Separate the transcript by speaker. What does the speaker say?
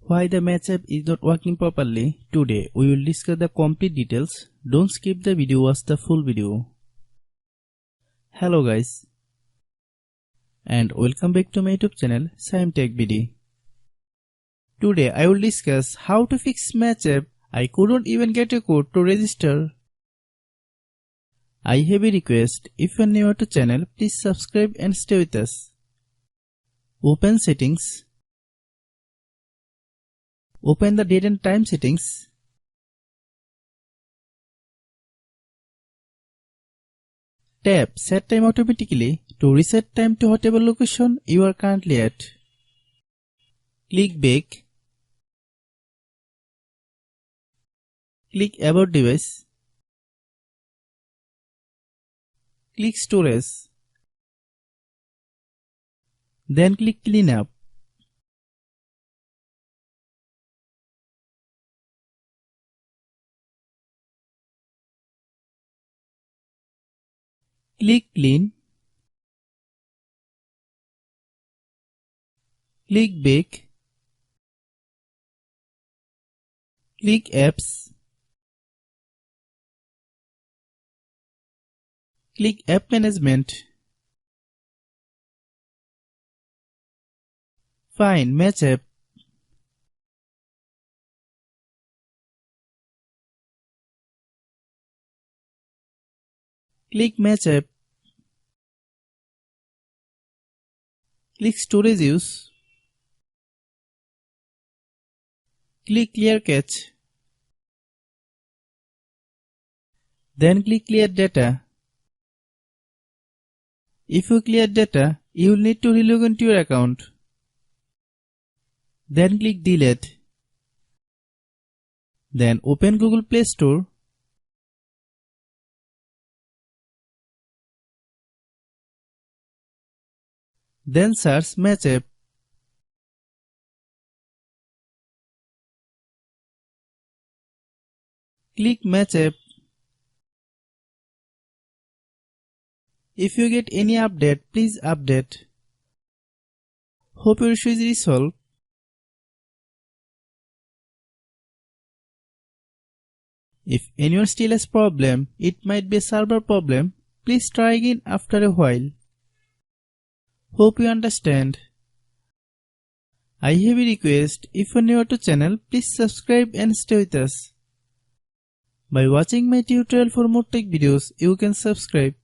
Speaker 1: Why the match app is not working properly? Today we will discuss the complete details. Don't skip the video, watch the full video. Hello guys, and welcome back to my YouTube channel Shaem Tech BD. Today I will discuss how to fix match app. I couldn't even get a code to register. I have a request. If you are new to channel, please subscribe and stay with us. Open settings. Open the date and time settings. Tap Set Time Automatically to reset time to whatever location you are currently at. Click Back. Click About Device. Click Storage. Then click Clean Up. Click Clean. Click Back. Click Apps. Click App Management. Find Match App. Click Match App. Click Storage Use. Click Clear Cache. Then click Clear Data. If you clear data, you will need to relog into your account. Then click Delete. Then open Google Play Store. Then search Match App. Click Match App. If you get any update, please update. Hope your issue is resolved. If anyone still has problem, it might be a server problem. Please try again after a while. Hope you understand. I have a request. If you are new to channel, please subscribe and stay with us. By watching my tutorial for more tech videos, you can subscribe.